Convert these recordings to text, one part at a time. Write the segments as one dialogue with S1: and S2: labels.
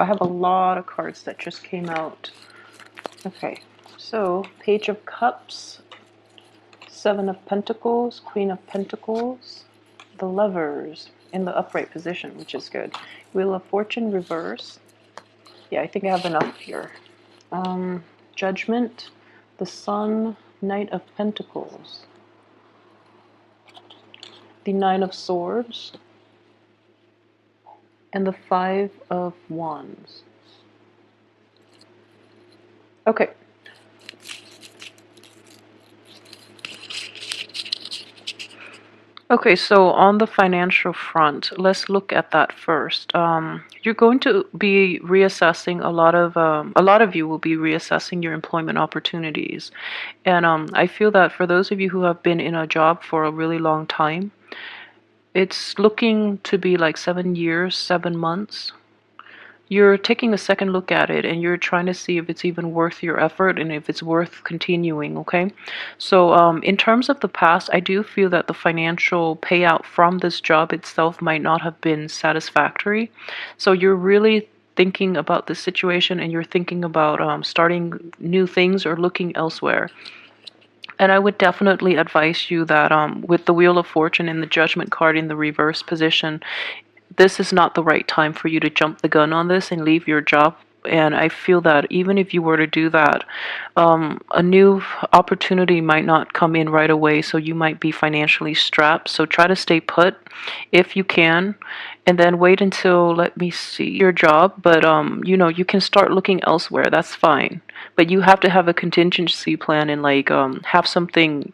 S1: I have a lot of cards that just came out. Okay, so Page of Cups, Seven of Pentacles, Queen of Pentacles, the Lovers in the upright position, which is good. Wheel of Fortune reverse. Yeah, I think I have enough here. Judgment, the Sun, Knight of Pentacles, the Nine of Swords, and the Five of Wands. Okay. Okay, so on the financial front, let's look at that first. You're going to be reassessing a lot of you will be reassessing your employment opportunities, and I feel that for those of you who have been in a job for a really long time, it's looking to be like 7 years, 7 months. You're taking a second look at it and you're trying to see if it's even worth your effort and if it's worth continuing, okay? So in terms of the past, I do feel that the financial payout from this job itself might not have been satisfactory. So you're really thinking about the situation and you're thinking about starting new things or looking elsewhere. And I would definitely advise you that with the Wheel of Fortune and the Judgment card in the reverse position, this is not the right time for you to jump the gun on this and leave your job. And I feel that even if you were to do that, a new opportunity might not come in right away, so you might be financially strapped. So try to stay put if you can, and then wait until, let me see, your job. But you know, you can start looking elsewhere. That's fine. But you have to have a contingency plan and like have something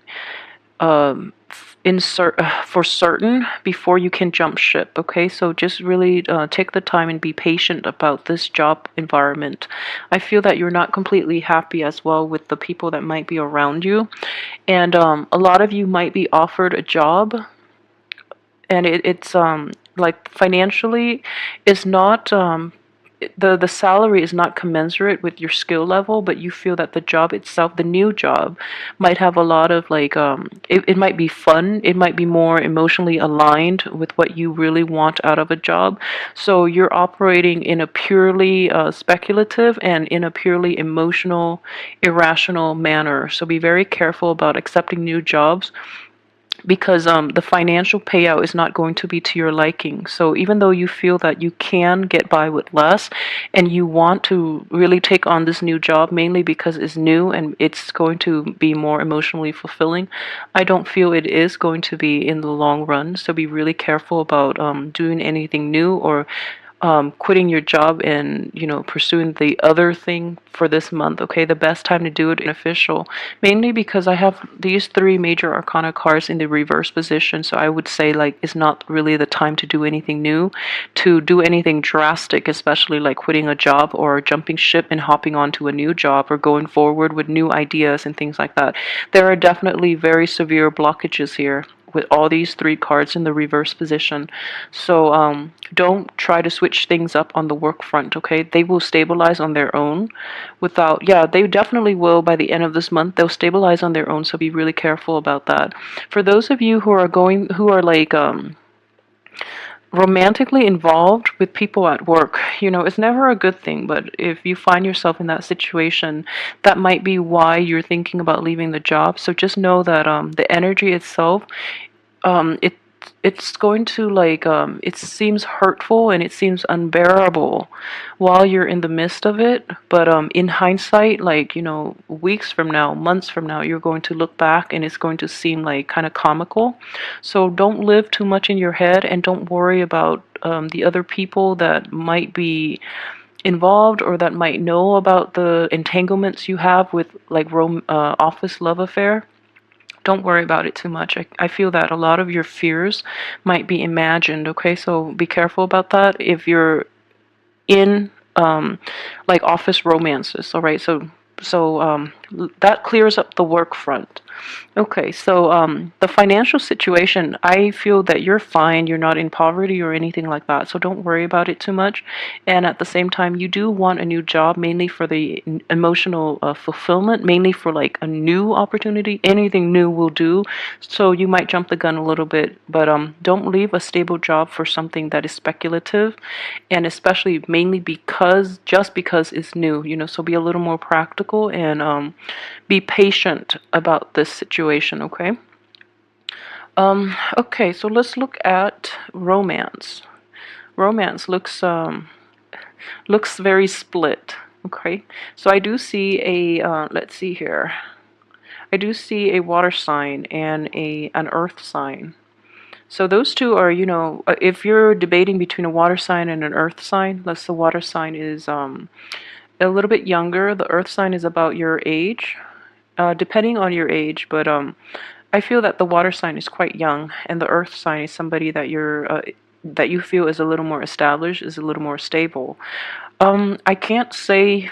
S1: for certain before you can jump ship. Okay, so just really take the time and be patient about this job environment. I feel that you're not completely happy as well with the people that might be around you, and a lot of you might be offered a job, and it's like financially is not the salary is not commensurate with your skill level, but you feel that the job itself, the new job, might have a lot of like it might be fun, it might be more emotionally aligned with what you really want out of a job. So you're operating in a purely speculative and in a purely emotional, irrational manner. So be very careful about accepting new jobs because the financial payout is not going to be to your liking. So even though you feel that you can get by with less and you want to really take on this new job mainly because it's new and it's going to be more emotionally fulfilling, I don't feel it is going to be in the long run. So be really careful about doing anything new or quitting your job and pursuing the other thing for this month. Okay, the best time to do it is official, mainly because I have these three major arcana cards in the reverse position. So I would say like it's not really the time to do anything new, to do anything drastic, especially like quitting a job or jumping ship and hopping onto a new job or going forward with new ideas and things like that. There are definitely very severe blockages here with all these three cards in the reverse position. So don't try to switch things up on the work front, okay? They will stabilize on their own without, yeah, they definitely will by the end of this month. They'll stabilize on their own, so be really careful about that. For those of you who are like romantically involved with people at work, it's never a good thing, but if you find yourself in that situation, that might be why you're thinking about leaving the job. So just know that the energy itself, it's going to like it seems hurtful and it seems unbearable while you're in the midst of it, but in hindsight, like weeks from now, months from now, you're going to look back and it's going to seem like kind of comical. So don't live too much in your head and don't worry about the other people that might be involved or that might know about the entanglements you have with like office love affair. Don't worry about it too much. I feel that a lot of your fears might be imagined, okay? So be careful about that if you're in like office romances, all right? So that clears up the work front. Okay, so the financial situation, I feel that you're fine. You're not in poverty or anything like that, so don't worry about it too much. And at the same time, you do want a new job, mainly for the emotional fulfillment, mainly for like a new opportunity. Anything new will do. So you might jump the gun a little bit, but don't leave a stable job for something that is speculative, and especially mainly because just because it's new. So be a little more practical and be patient about this situation, okay? Okay, so let's look at romance. Romance looks very split, okay? So I do see a let's see here. I do see a water sign and an earth sign. So those two are, if you're debating between a water sign and an earth sign, let's the water sign is a little bit younger. The earth sign is about your age, depending on your age, but I feel that the water sign is quite young, and the earth sign is somebody that you feel is a little more established, is a little more stable. I can't say,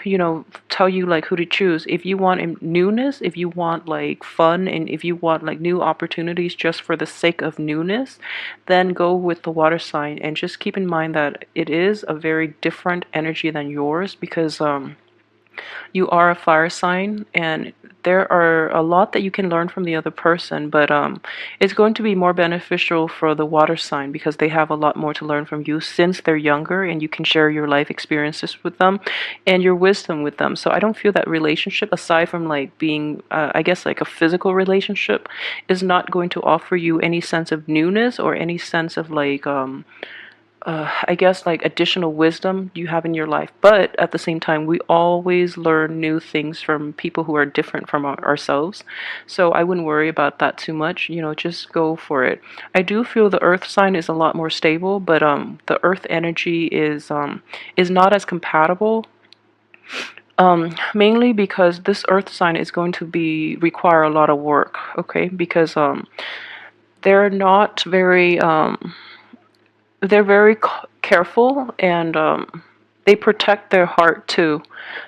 S1: tell you like who to choose. If you want newness, if you want like fun, and if you want like new opportunities just for the sake of newness, then go with the water sign. And just keep in mind that it is a very different energy than yours, because you are a fire sign, and there are a lot that you can learn from the other person, but it's going to be more beneficial for the water sign because they have a lot more to learn from you since they're younger, and you can share your life experiences with them and your wisdom with them. So I don't feel that relationship, aside from like being I guess like a physical relationship, is not going to offer you any sense of newness or any sense of like I guess like additional wisdom you have in your life. But at the same time, we always learn new things from people who are different from ourselves. So I wouldn't worry about that too much. Just go for it. I do feel the earth sign is a lot more stable, but the earth energy is not as compatible. Mainly because this earth sign is going to be require a lot of work, okay? Because they're not very they're very careful, and they protect their heart too.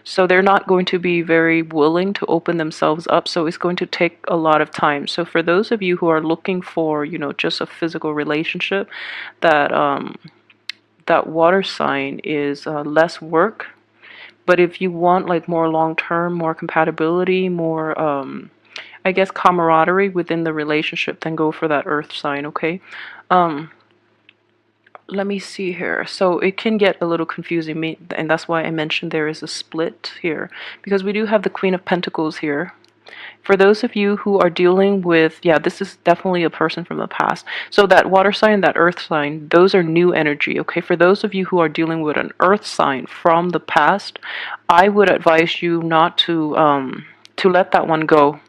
S1: So they're not going to be very willing to open themselves up. So it's going to take a lot of time. So for those of you who are looking for, just a physical relationship, that that water sign is less work. But if you want like more long term, more compatibility, more I guess camaraderie within the relationship, then go for that earth sign, okay? Um, Let me see here. So it can get a little confusing, and that's why I mentioned there is a split here, because we do have the Queen of Pentacles here. For those of you who are dealing with, yeah, this is definitely a person from the past. So that water sign, that earth sign, those are new energy, okay? For those of you who are dealing with an earth sign from the past, I would advise you not to let that one go.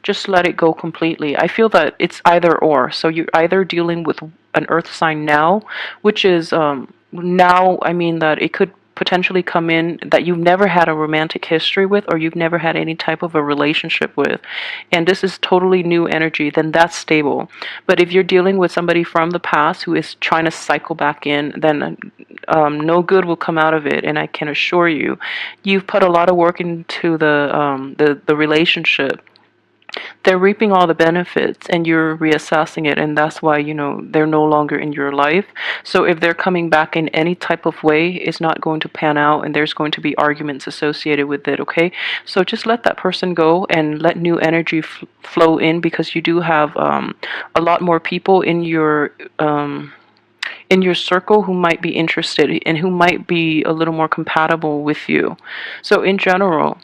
S1: Just let it go completely. I feel that it's either or. So you're either dealing with an earth sign now, which is now, I mean that it could potentially come in that you've never had a romantic history with, or you've never had any type of a relationship with, and this is totally new energy, then that's stable. But if you're dealing with somebody from the past who is trying to cycle back in, then no good will come out of it. And I can assure you, you've put a lot of work into the relationship. They're reaping all the benefits, and you're reassessing it, and that's why they're no longer in your life. So if they're coming back in any type of way, it's not going to pan out, and there's going to be arguments associated with it, okay? So just let that person go and let new energy flow in, because you do have a lot more people in your circle who might be interested and who might be a little more compatible with you. So in general,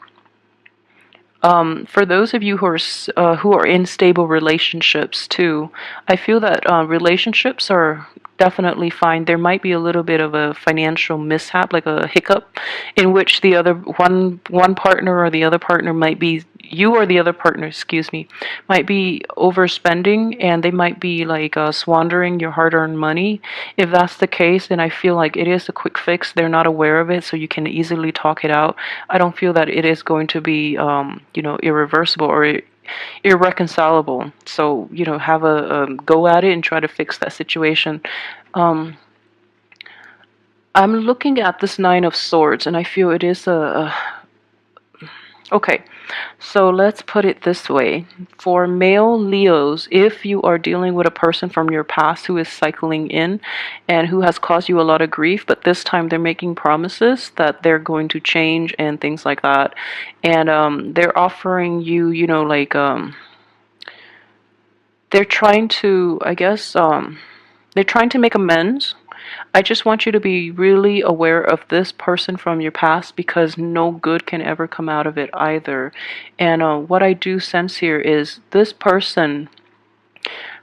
S1: for those of you who are in stable relationships too, I feel that relationships are definitely fine. There might be a little bit of a financial mishap, like a hiccup, in which the other one partner or the other partner might be you or the other partner, excuse me, might be overspending, and they might be like squandering your hard-earned money. If that's the case, then I feel like it is a quick fix. They're not aware of it, so you can easily talk it out. I don't feel that it is going to be, irreversible or irreconcilable. So, have a go at it and try to fix that situation. Um, I'm looking at this Nine of Swords, and I feel it is a Okay, so let's put it this way. For male Leos, if you are dealing with a person from your past who is cycling in and who has caused you a lot of grief, but this time they're making promises that they're going to change and things like that. And they're offering you, they're trying to, I guess, they're trying to make amends. I just want you to be really aware of this person from your past because no good can ever come out of it either. And what I do sense here is this person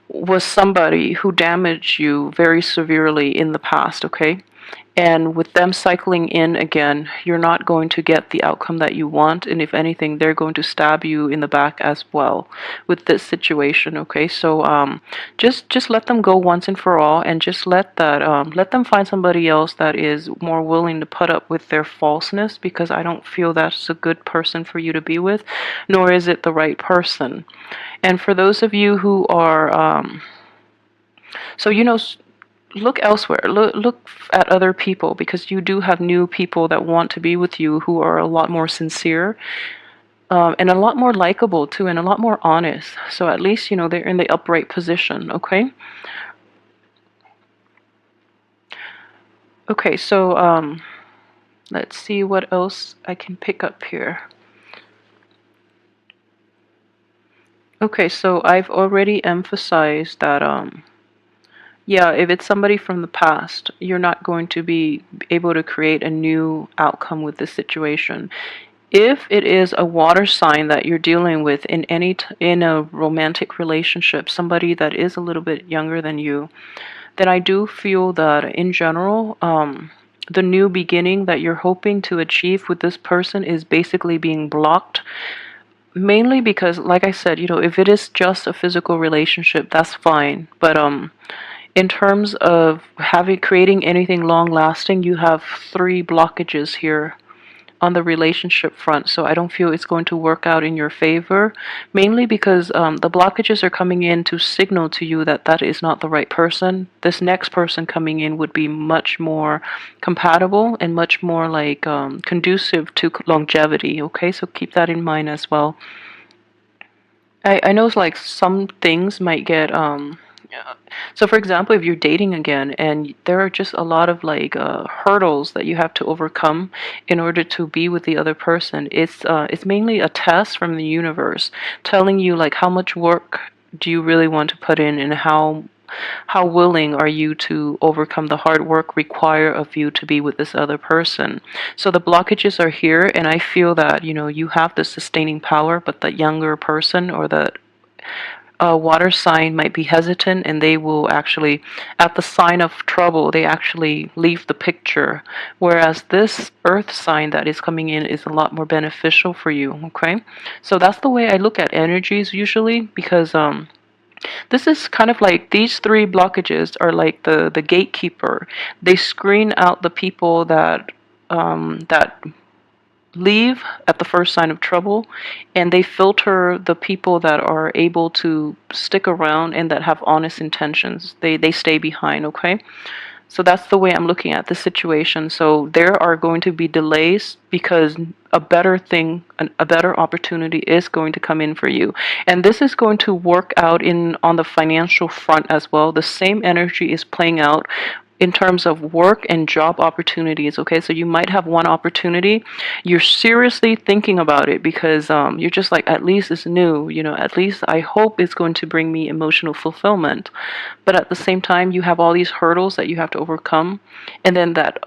S1: was somebody who damaged you very severely in the past, okay? And with them cycling in again, you're not going to get the outcome that you want. And if anything, they're going to stab you in the back as well with this situation. Okay, so just let them go once and for all, and just let them find somebody else that is more willing to put up with their falseness. Because I don't feel that's a good person for you to be with, nor is it the right person. And for those of you who are so look elsewhere. Look at other people because you do have new people that want to be with you who are a lot more sincere and a lot more likable too, and a lot more honest. So at least they're in the upright position. Okay. Okay. So let's see what else I can pick up here. Okay. So I've already emphasized that yeah, if it's somebody from the past, you're not going to be able to create a new outcome with this situation. If it is a water sign that you're dealing with in in a romantic relationship, somebody that is a little bit younger than you, then I do feel that in general, the new beginning that you're hoping to achieve with this person is basically being blocked. Mainly because, like I said, if it is just a physical relationship, that's fine. But in terms of creating anything long lasting, you have three blockages here on the relationship front. So I don't feel it's going to work out in your favor, mainly because the blockages are coming in to signal to you that that is not the right person. This next person coming in would be much more compatible and much more like conducive to longevity. Okay, so keep that in mind as well. I know it's like some things might get so for example, if you're dating again and there are just a lot of like hurdles that you have to overcome in order to be with the other person, it's mainly a test from the universe telling you like how much work do you really want to put in, and how willing are you to overcome the hard work required of you to be with this other person. So the blockages are here, and I feel that you have the sustaining power, but the younger person or the water sign might be hesitant, and they will actually, at the sign of trouble, they actually leave the picture. Whereas this earth sign that is coming in is a lot more beneficial for you. Okay, so that's the way I look at energies usually, because this is kind of like these three blockages are like the gatekeeper. They screen out the people that leave at the first sign of trouble, and they filter the people that are able to stick around and that have honest intentions. They stay behind. Okay, so that's the way I'm looking at the situation. So there are going to be delays because a better thing, a better opportunity is going to come in for you. And this is going to work out in on the financial front as well. The same energy is playing out in terms of work and job opportunities. Okay, so you might have one opportunity, you're seriously thinking about it because you're just like, at least it's new, at least I hope it's going to bring me emotional fulfillment. But at the same time, you have all these hurdles that you have to overcome, and then that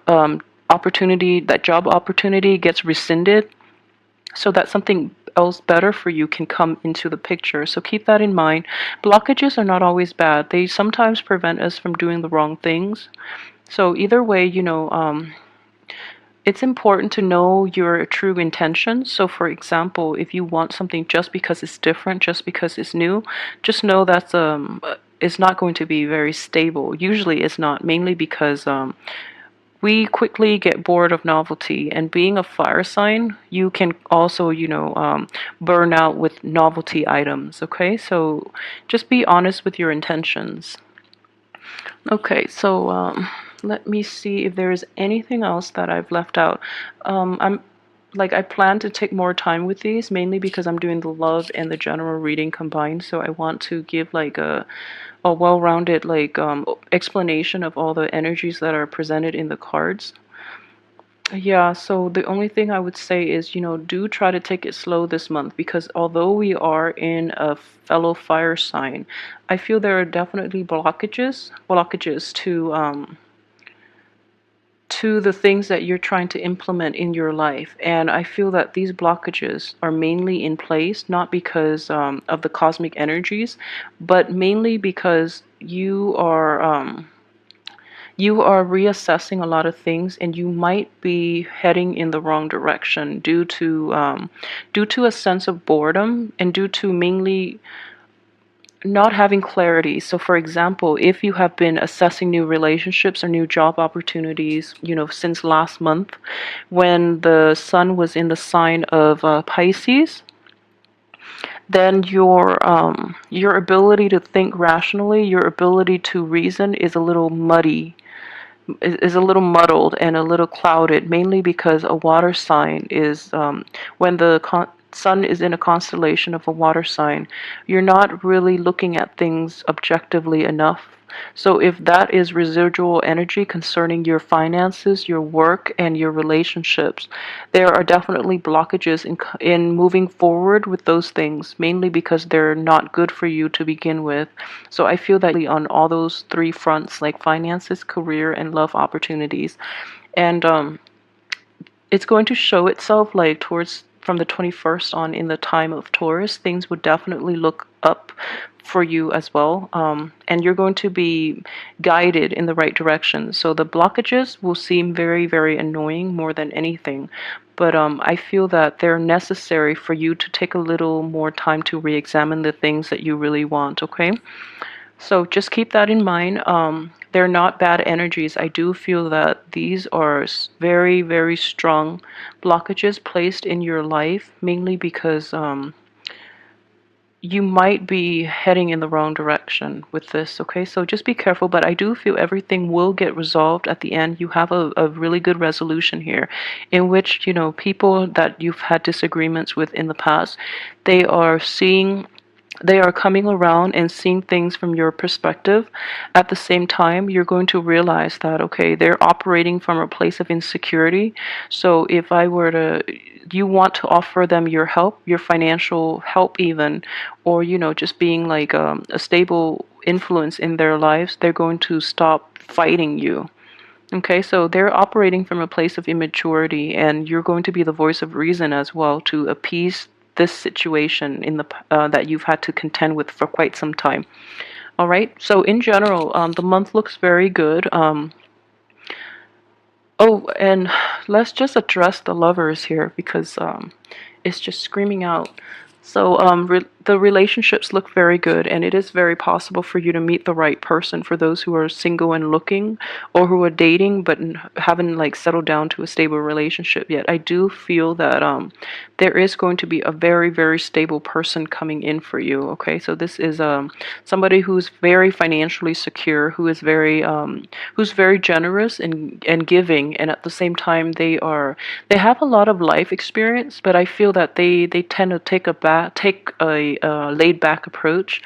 S1: opportunity, that job opportunity gets rescinded so that something else better for you can come into the picture. So keep that in mind. Blockages are not always bad. They sometimes prevent us from doing the wrong things. So either way, it's important to know your true intentions. So for example, if you want something just because it's different, just because it's new, just know that's it's not going to be very stable. Usually it's not, mainly because we quickly get bored of novelty, and being a fire sign, you can also burn out with novelty items. Okay, so just be honest with your intentions. Okay, so let me see if there is anything else that I've left out. I'm like I plan to take more time with these, mainly because I'm doing the love and the general reading combined. So I want to give like a well-rounded like explanation of all the energies that are presented in the cards. Yeah, so the only thing I would say is, do try to take it slow this month, because although we are in a fellow fire sign, I feel there are definitely blockages to the things that you're trying to implement in your life. And I feel that these blockages are mainly in place, not because of the cosmic energies, but mainly because you are reassessing a lot of things, and you might be heading in the wrong direction due to a sense of boredom, and due to mainly not having clarity. So for example, if you have been assessing new relationships or new job opportunities, since last month, when the sun was in the sign of Pisces, then your ability to think rationally, your ability to reason is a little muddy, is a little muddled and a little clouded, mainly because a water sign is, when the sun is in a constellation of a water sign, you're not really looking at things objectively enough. So if that is residual energy concerning your finances, your work, and your relationships, there are definitely blockages in moving forward with those things, mainly because they're not good for you to begin with. So I feel that on all those three fronts, like finances, career, and love opportunities. And it's going to show itself like towards from the 21st on, in the time of Taurus. Things would definitely look up for you as well, and you're going to be guided in the right direction. So the blockages will seem very, very annoying more than anything, but I feel that they're necessary for you to take a little more time to re-examine the things that you really want. Okay, so just keep that in mind. They're not bad energies. I do feel that these are very, very strong blockages placed in your life, mainly because you might be heading in the wrong direction with this. Okay, so just be careful. But I do feel everything will get resolved at the end. You have a really good resolution here, in which, people that you've had disagreements with in the past, they are seeing they are coming around and seeing things from your perspective. At the same time, you're going to realize that, okay, they're operating from a place of insecurity. So if you want to offer them your help, your financial help even, or, just being like a stable influence in their lives, they're going to stop fighting you. Okay, so they're operating from a place of immaturity, and you're going to be the voice of reason as well to appease this situation that you've had to contend with for quite some time. All right, so in general, the month looks very good. Oh, and let's just address the lovers here, because it's just screaming out. So the relationships look very good, and it is very possible for you to meet the right person for those who are single and looking, or who are dating but haven't like settled down to a stable relationship yet. I do feel that there is going to be a very, very stable person coming in for you. Okay, so this is somebody who's very financially secure, who's very generous and giving, and at the same time they have a lot of life experience, but I feel that they tend to take a laid back approach.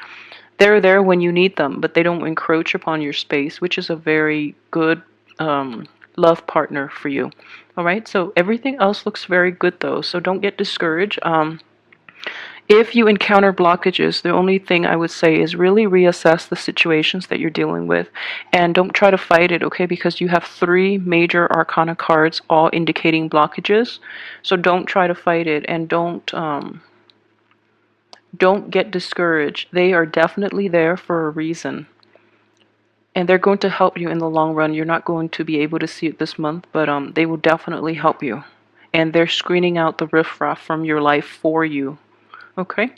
S1: They're there when you need them, but they don't encroach upon your space, which is a very good love partner for you. All right, so everything else looks very good though, so don't get discouraged. If you encounter blockages, the only thing I would say is really reassess the situations that you're dealing with, and don't try to fight it, okay? Because you have three major arcana cards all indicating blockages. So don't try to fight it, and don't get discouraged. They are definitely there for a reason. And they're going to help you in the long run. You're not going to be able to see it this month, but they will definitely help you. And they're screening out the riffraff from your life for you. Okay?